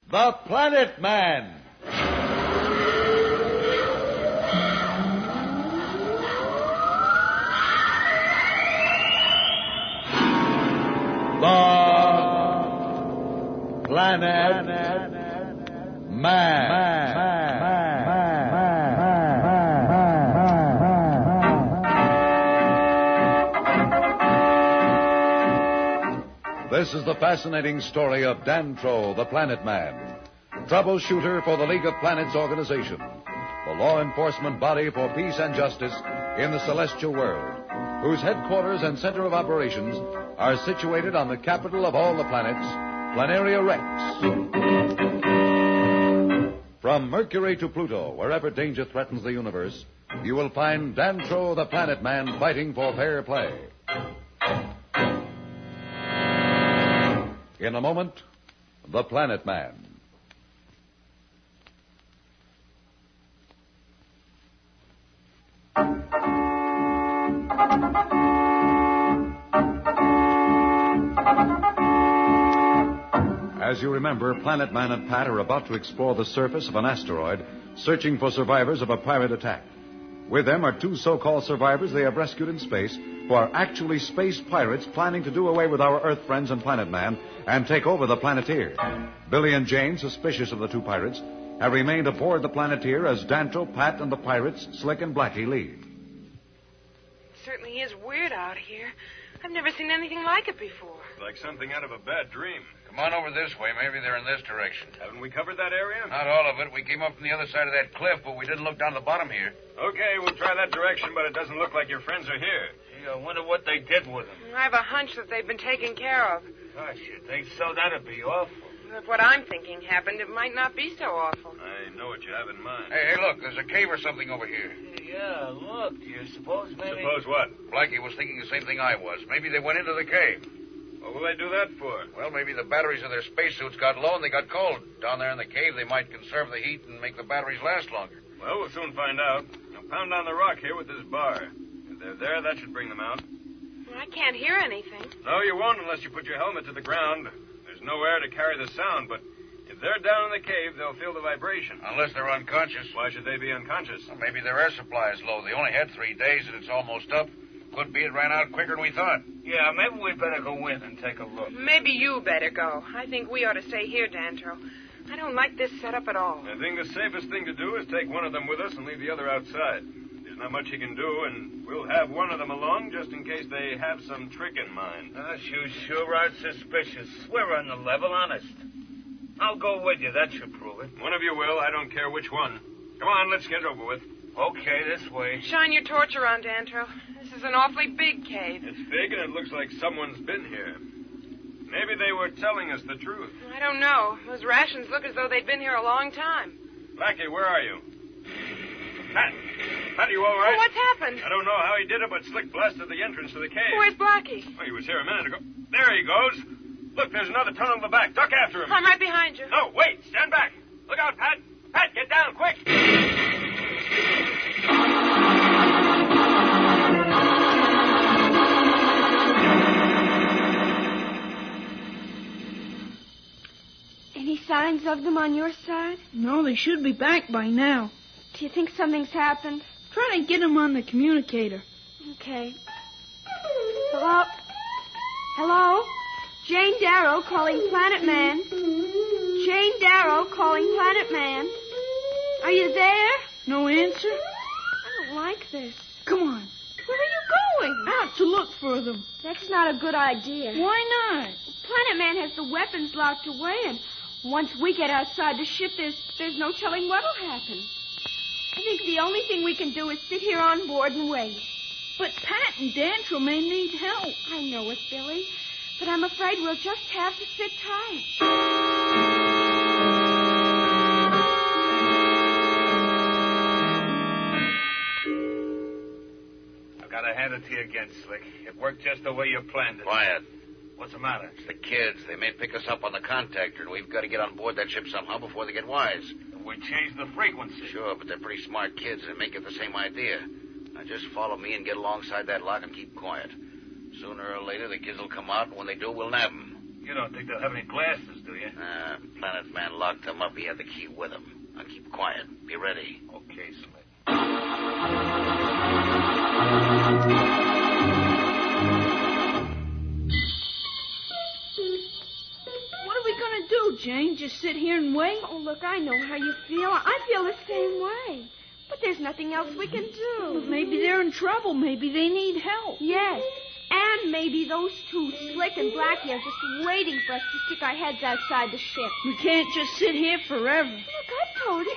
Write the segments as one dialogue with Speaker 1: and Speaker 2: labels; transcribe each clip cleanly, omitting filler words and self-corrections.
Speaker 1: The Planet Man. The Planet Man. This is the fascinating story of Dantro, the Planet Man, troubleshooter for the League of Planets organization, the law enforcement body for peace and justice in the celestial world, whose headquarters and center of operations are situated on the capital of all the planets, Planaria Rex. From Mercury to Pluto, wherever danger threatens the universe, you will find Dantro, the Planet Man, fighting for fair play. In a moment, The Planet Man. As you remember, Planet Man and Pat are about to explore the surface of an asteroid, searching for survivors of a pirate attack. With them are two so-called survivors they have rescued in space, who are actually space pirates planning to do away with our Earth friends and Planet Man and take over the Planeteer. Billy and Jane, suspicious of the two pirates, have remained aboard the Planeteer as Dantro, Pat, and the pirates, Slick and Blackie, leave.
Speaker 2: It certainly is weird out here. I've never seen anything like it before.
Speaker 3: Like something out of a bad dream.
Speaker 4: Come on over this way. Maybe they're in this direction.
Speaker 3: Haven't we covered that area?
Speaker 4: Not all of it. We came up from the other side of that cliff, but we didn't look down the bottom here.
Speaker 3: Okay, we'll try that direction, but it doesn't look like your friends are here.
Speaker 5: Gee, I wonder what they did with them.
Speaker 2: I have a hunch that they've been taken care of.
Speaker 5: Gosh, you think so? That'd be awful.
Speaker 2: If what I'm thinking happened, it might not be so awful.
Speaker 3: I know what you have in mind.
Speaker 4: Hey, look, there's a cave or something over here.
Speaker 5: Yeah, look, do you suppose maybe...
Speaker 3: Suppose what?
Speaker 4: Blackie was thinking the same thing I was. Maybe they went into the cave.
Speaker 3: What will they do that for?
Speaker 4: Well, maybe the batteries of their spacesuits got low and they got cold. Down there in the cave, they might conserve the heat and make the batteries last longer.
Speaker 3: Well, we'll soon find out. Now, pound on the rock here with this bar. If they're there, that should bring them out.
Speaker 2: I can't hear anything.
Speaker 3: No, you won't unless you put your helmet to the ground. There's no air to carry the sound, but if they're down in the cave, they'll feel the vibration.
Speaker 4: Unless they're unconscious.
Speaker 3: Why should they be unconscious?
Speaker 4: Well, maybe their air supply is low. They only had 3 days and it's almost up. Could be it ran out quicker than we thought.
Speaker 5: Yeah, maybe we'd better go in and take a look.
Speaker 2: Maybe you better go. I think we ought to stay here, Dantro. I don't like this setup at all.
Speaker 3: I think the safest thing to do is take one of them with us and leave the other outside. There's not much he can do, and we'll have one of them along just in case they have some trick in mind.
Speaker 5: Gosh, you sure are suspicious. We're on the level, honest. I'll go with you. That should prove it.
Speaker 3: One of you will. I don't care which one. Come on, let's get over with.
Speaker 5: Okay, this way.
Speaker 2: Shine your torch around, Dantro. This is an awfully big cave.
Speaker 3: It's big, and it looks like someone's been here. Maybe they were telling us the truth.
Speaker 2: I don't know. Those rations look as though they'd been here a long time.
Speaker 3: Blackie, where are you? Pat, are you all right?
Speaker 2: Oh, what's happened?
Speaker 3: I don't know how he did it, but Slick blasted the entrance to the cave.
Speaker 2: Where's Blackie?
Speaker 3: Oh, he was here a minute ago. There he goes. Look, there's another tunnel in the back. Duck after him.
Speaker 2: I'm right behind you.
Speaker 3: No, wait. Stand back. Look out, Pat. Pat, get down, quick.
Speaker 6: Any signs of them on your side?
Speaker 7: No, they should be back by now.
Speaker 6: Do you think something's happened?
Speaker 7: Try to get them on the communicator.
Speaker 6: Okay. Hello? Hello? Jane Darrow calling Planet Man. Jane Darrow calling Planet Man. Are you there?
Speaker 7: No answer?
Speaker 6: I don't like this.
Speaker 7: Come on.
Speaker 6: Where are you going?
Speaker 7: Out to look for them.
Speaker 6: That's not a good idea.
Speaker 7: Why not?
Speaker 6: Planet Man has the weapons locked away, and once we get outside the ship, there's no telling what'll happen. I think the only thing we can do is sit here on board and wait.
Speaker 7: But Pat and Dantro may need help.
Speaker 6: I know it, Billy, but I'm afraid we'll just have to sit tight.
Speaker 5: I've got to hand it to you again, Slick. It worked just the way you planned it.
Speaker 4: Quiet.
Speaker 5: What's the matter?
Speaker 4: It's the kids. They may pick us up on the contactor, and we've got to get on board that ship somehow before they get wise.
Speaker 5: We changed the frequency.
Speaker 4: Sure, but they're pretty smart kids, and they may get the same idea. Now just follow me and get alongside that lock and keep quiet. Sooner or later, the kids will come out, and when they do, we'll nab them.
Speaker 5: You don't think they'll have any blasters, do you? you?
Speaker 4: Planet Man locked them up. He had the key with him. Now keep quiet. Be ready.
Speaker 5: Okay, Slick.
Speaker 7: What are we going to do, Jane? Just sit here and wait?
Speaker 6: Oh, look, I know how you feel. I feel the same way. But there's nothing else we can do.
Speaker 7: But maybe they're in trouble. Maybe they need help.
Speaker 6: Yes. And maybe those two, Slick and Blackie, are just waiting for us to stick our heads outside the ship.
Speaker 7: We can't just sit here forever.
Speaker 6: Look, I told you,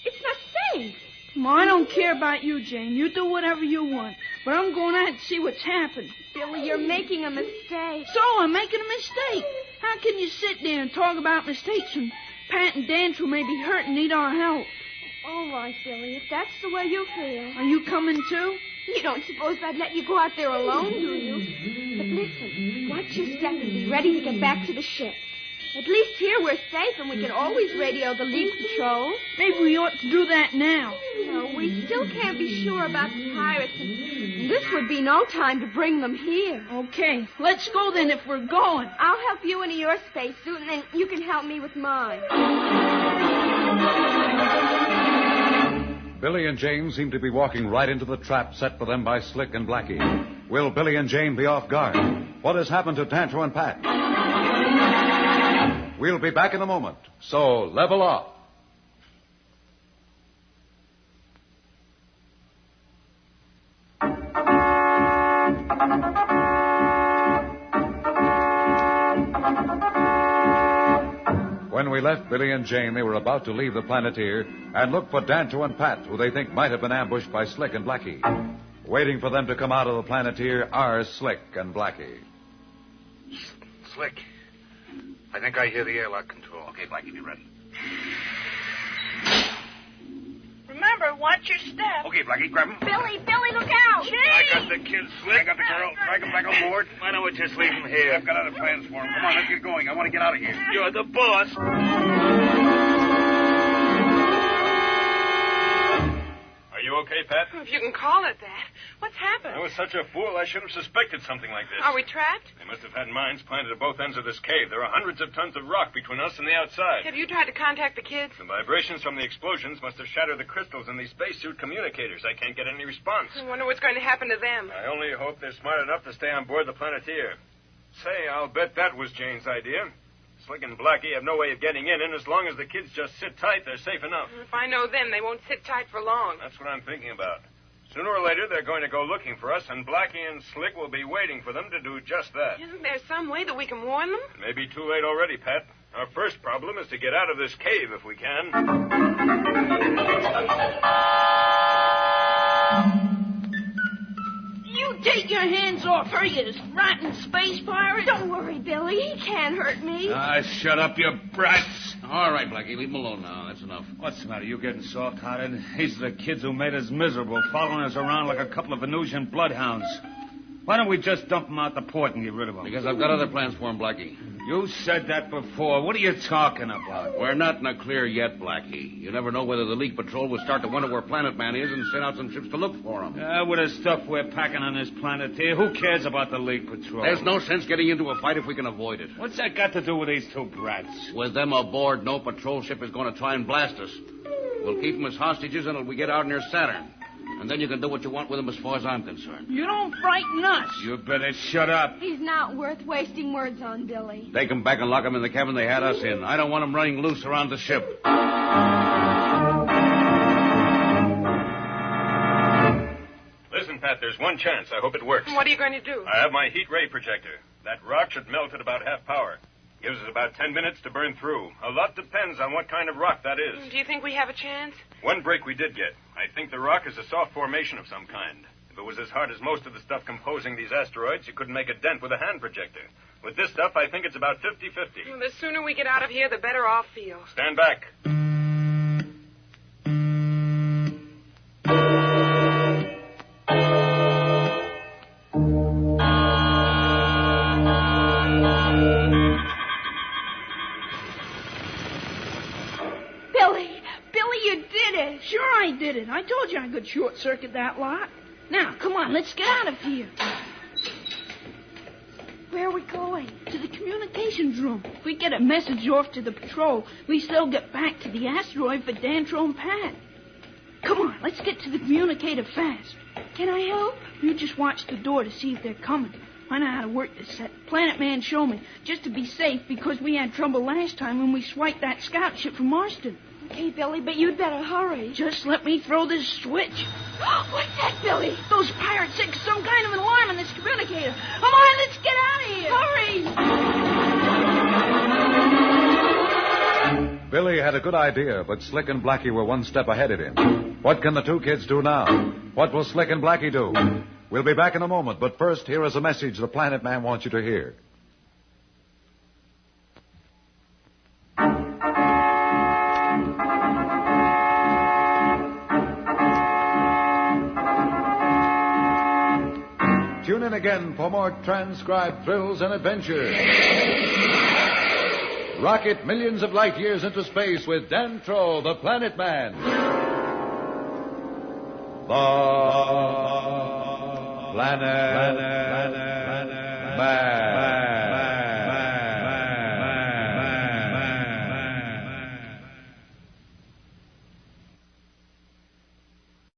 Speaker 6: it's not safe.
Speaker 7: Well, I don't care about you, Jane. You do whatever you want. But I'm going out and see what's happened.
Speaker 6: Billy, you're making a mistake.
Speaker 7: So I'm making a mistake. How can you sit there and talk about mistakes when Pat and Dantru may be hurt and need our help?
Speaker 6: All right, Billy, if that's the way you feel.
Speaker 7: Are you coming too?
Speaker 6: You don't suppose I'd let you go out there alone, do you? But listen, watch your step and be ready to get back to the ship. At least here we're safe and we can always radio the leak patrol.
Speaker 7: Maybe we ought to do that now.
Speaker 6: No, we still can't be sure about the pirates, and this would be no time to bring them here.
Speaker 7: Okay, let's go then if we're going.
Speaker 6: I'll help you into your spacesuit, and then you can help me with mine.
Speaker 1: Billy and Jane seem to be walking right into the trap set for them by Slick and Blackie. Will Billy and Jane be off guard? What has happened to Dantru and Pat? We'll be back in a moment, so level off. When we left Billy and Jane, they were about to leave the Planeteer and look for Dantru and Pat, who they think might have been ambushed by Slick and Blackie. Waiting for them to come out of the Planeteer are Slick and Blackie.
Speaker 4: Slick. I think I hear the airlock control. Okay, Blackie, be ready.
Speaker 2: Remember, watch your step.
Speaker 4: Okay, Blackie, grab him.
Speaker 6: Billy, look out!
Speaker 5: I got the kid, Slick.
Speaker 4: I got the girl. Drag him back on board.
Speaker 5: Why don't we just leave him here?
Speaker 4: I've got other plans for him. Come on, let's get going. I want to get out of here.
Speaker 5: You're the boss.
Speaker 3: Are you okay, Pat?
Speaker 2: If you can call it that. What's happened?
Speaker 3: I was such a fool, I should have suspected something like this.
Speaker 2: Are we trapped?
Speaker 3: They must have had mines planted at both ends of this cave. There are hundreds of tons of rock between us and the outside.
Speaker 2: Have you tried to contact the kids?
Speaker 3: The vibrations from the explosions must have shattered the crystals in these spacesuit communicators. I can't get any response.
Speaker 2: I wonder what's going to happen to them.
Speaker 3: I only hope they're smart enough to stay on board the Planeteer. Say, I'll bet that was Jane's idea. Slick and Blackie have no way of getting in, and as long as the kids just sit tight, they're safe enough.
Speaker 2: If I know them, they won't sit tight for long.
Speaker 3: That's what I'm thinking about. Sooner or later, they're going to go looking for us, and Blackie and Slick will be waiting for them to do just that.
Speaker 2: Isn't there some way that we can warn them?
Speaker 3: It may be too late already, Pat. Our first problem is to get out of this cave if we can.
Speaker 7: You take your hands off her, you rotten space pirate.
Speaker 6: Don't worry, Billy. He can't hurt me.
Speaker 8: Shut up, you brats.
Speaker 4: All right, Blackie, leave him alone now. That's enough.
Speaker 8: What's the matter? You getting soft-hearted? These are the kids who made us miserable, following us around like a couple of Venusian bloodhounds. Why don't we just dump them out the port and get rid of them?
Speaker 4: Because I've got other plans for him, Blackie.
Speaker 8: You said that before. What are you talking about?
Speaker 4: We're not in the clear yet, Blackie. You never know whether the leak patrol will start to wonder where Planet Man is and send out some ships to look for him.
Speaker 8: With the stuff we're packing on this planet here, who cares about the leak patrol?
Speaker 4: There's no sense getting into a fight if we can avoid it.
Speaker 8: What's that got to do with these two brats?
Speaker 4: With them aboard, no patrol ship is going to try and blast us. We'll keep them as hostages until we get out near Saturn. And then you can do what you want with them as far as I'm concerned.
Speaker 7: You don't frighten us.
Speaker 8: You better shut up.
Speaker 6: He's not worth wasting words on, Billy.
Speaker 4: Take them back and lock them in the cabin they had us in. I don't want them running loose around the ship.
Speaker 3: Listen, Pat, there's one chance. I hope it works.
Speaker 2: What are you going to do?
Speaker 3: I have my heat ray projector. That rock should melt at about half power. Gives us about 10 minutes to burn through. A lot depends on what kind of rock that is.
Speaker 2: Do you think we have a chance?
Speaker 3: One break we did get. I think the rock is a soft formation of some kind. If it was as hard as most of the stuff composing these asteroids, you couldn't make a dent with a hand projector. With this stuff, I think it's about 50-50.
Speaker 2: Well, the sooner we get out of here, the better I'll feel.
Speaker 3: Stand back.
Speaker 7: Sure I did it. I told you I could short-circuit that lock. Now, come on, let's get out of here.
Speaker 6: Where are we going?
Speaker 7: To the communications room. If we get a message off to the patrol, we still get back to the asteroid for Dantro and Pat. Come on, let's get to the communicator fast.
Speaker 6: Can I help?
Speaker 7: You just watch the door to see if they're coming. I know how to work this set. Planet Man showed me, just to be safe, because we had trouble last time when we swiped that scout ship from Marston.
Speaker 6: Okay, Billy, but you'd better hurry.
Speaker 7: Just let me throw this switch.
Speaker 6: What's that, Billy?
Speaker 7: Those pirates set some kind of an alarm on this communicator. Come on, let's get out of here.
Speaker 6: Hurry!
Speaker 1: Billy had a good idea, but Slick and Blackie were one step ahead of him. What can the two kids do now? What will Slick and Blackie do? We'll be back in a moment, but first, here is a message the Planet Man wants you to hear. Tune in again for more transcribed thrills and adventures. Rocket millions of light years into space with Dantro, the Planet Man. The Planet